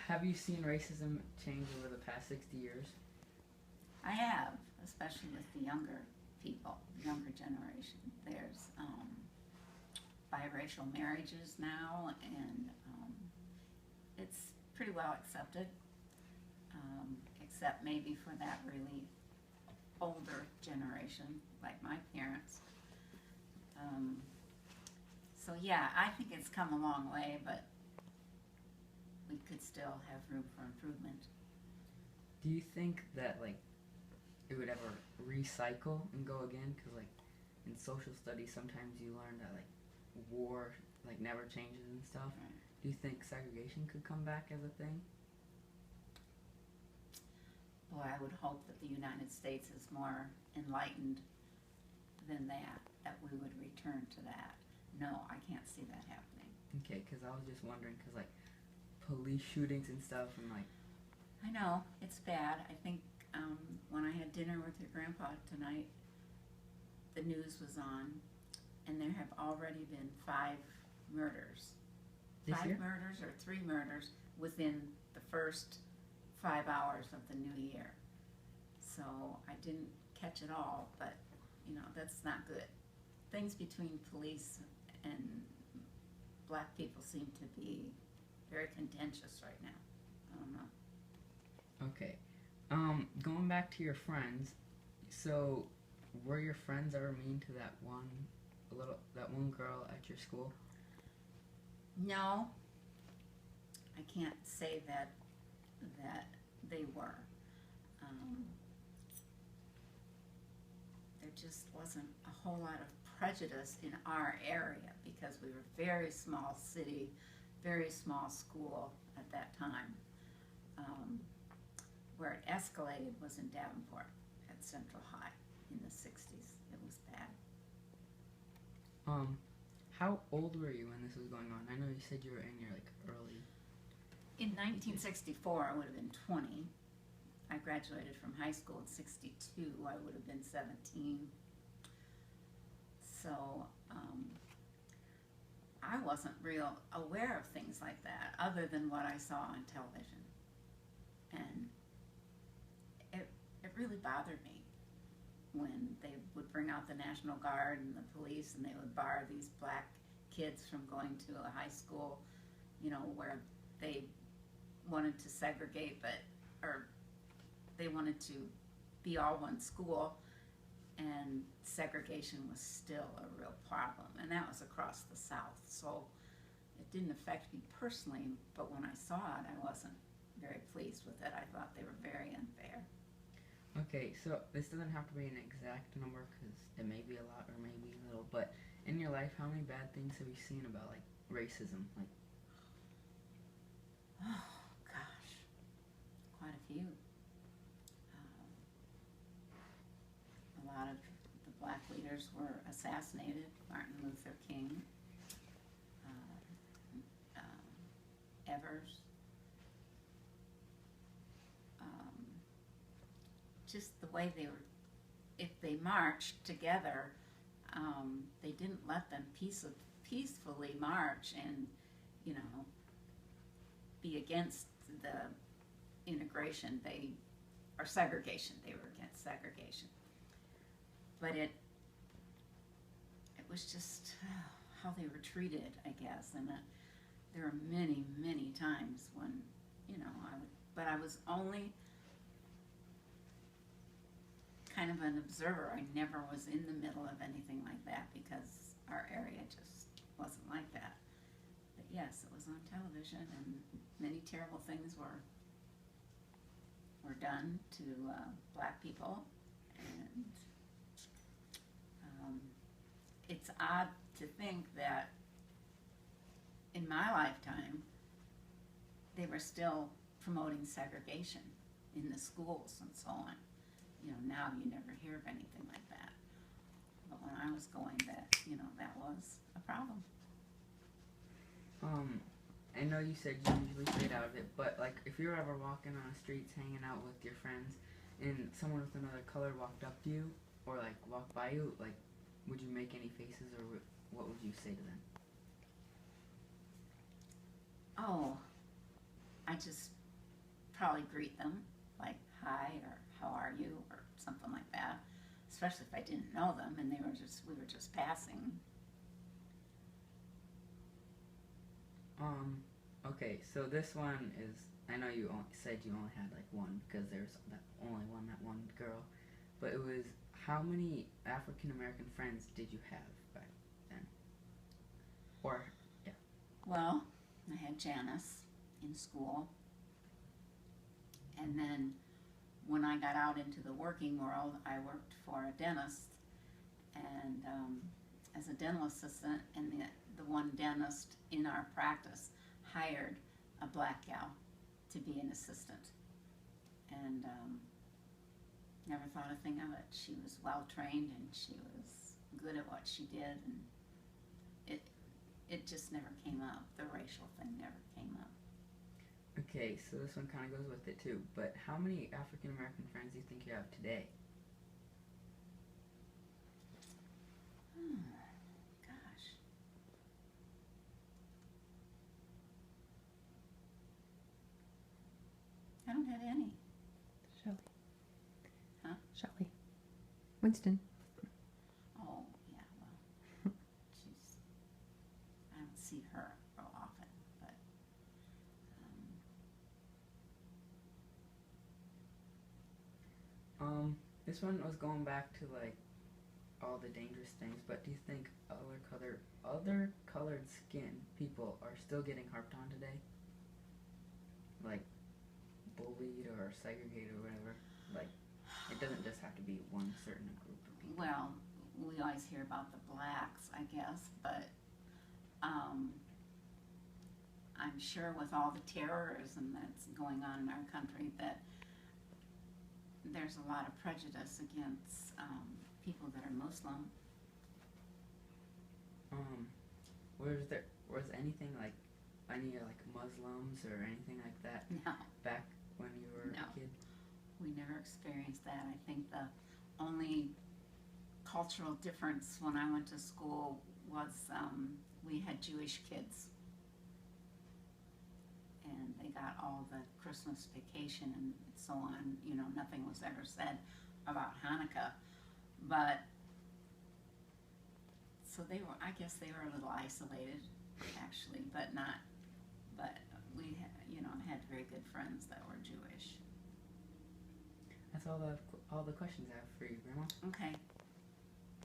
have you seen racism change over the past 60 years? I have, especially with the younger people, the younger generation. There's biracial marriages now, and it's pretty well accepted, except maybe for that really older generation, like my parents. So yeah, I think it's come a long way, but we could still have room for improvement. Do you think that like it would ever recycle and go again? Because like in social studies, sometimes you learn that like war like never changes and stuff. Right. Do you think segregation could come back as a thing? Boy, I would hope that the United States is more enlightened than that, that we would return to that. No, I can't see that happening. Okay, because I was just wondering, because like police shootings and stuff, and like I know, it's bad. I think when I had dinner with your grandpa tonight, the news was on, and there have already been 5 murders. this Five year. murders or 3 murders within the first 5 hours of the new year. So I didn't catch it all, but you know, that's not good. Things between police and black people seem to be very contentious right now. I don't know. Okay. Going back to your friends, so were your friends ever mean to that one girl at your school? No, I can't say that they were. There just wasn't a whole lot of prejudice in our area because we were a very small city, very small school at that time. Where it escalated was in Davenport at Central High in the 60s. It was bad. How old were you when this was going on? I know you said you were in your like early. In 1964, I would have been 20. I graduated from high school in 62. I would have been 17. So I wasn't real aware of things like that other than what I saw on television. And it really bothered me when they would bring out the National Guard and the police and they would bar these black kids from going to a high school, you know, where they wanted to segregate, or they wanted to be all one school, and segregation was still a real problem, and that was across the South. So it didn't affect me personally, but when I saw it, I wasn't very pleased with it. I thought they were very unfair. Okay, so this doesn't have to be an exact number because it may be a lot or maybe a little, but in your life, how many bad things have you seen about like racism? Like, Oh, gosh, quite a few. A lot of the black leaders were assassinated. Martin Luther King, Evers. Just the way they were, if they marched together, they didn't let them peacefully march and, you know, be against the integration. Or segregation. They were against segregation. But it was just how they were treated, I guess. And there were many, many times when, you know, but I was only kind of an observer. I never was in the middle of anything like that because our area just wasn't like that. But yes, it was on television, and many terrible things were done to black people, and it's odd to think that in my lifetime they were still promoting segregation in the schools and so on. You know, now you never hear of anything like that. But when I was going, that was a problem. I know you said you usually stayed out of it, but like if you're ever walking on the streets hanging out with your friends and someone with another color walked up to you or like walked by you, like would you make any faces or what would you say to them? Oh, I just probably greet them, like hi or how are you or something like that, especially if I didn't know them and we were just passing. Okay, so this one is, I know you said you only had like one because there's only that one girl, but it was, how many African American friends did you have back then? Or, yeah. Well, I had Janice in school, and then when I got out into the working world, I worked for a dentist, and as a dental assistant, and the one dentist in our practice hired a black gal to be an assistant, and never thought a thing of it. She was well trained and she was good at what she did, and it just never came up. The racial thing never came up. Okay, so this one kind of goes with it too, but how many African American friends do you think you have today? Gosh. I don't have any. Shelley. Huh? Shelley. Winston. Oh, yeah, well, I don't see her real often, but, This one was going back to like all the dangerous things, but do you think other colored skin people are still getting harped on today? Like bullied or segregated or whatever? Like, it doesn't just have to be one certain group of people. well, we always hear about the blacks, I guess, but, I'm sure with all the terrorism that's going on in our country that there's a lot of prejudice against people that are Muslim. Was anything like any like Muslims or anything like that No, back when you were No. a kid? we never experienced that. I think the only cultural difference when I went to school was we had Jewish kids, and they got all the Christmas vacation and so on. You know, nothing was ever said about Hanukkah, but so I guess they were a little isolated, actually, but we had very good friends that were Jewish. That's all the questions I have for you, Grandma. Okay.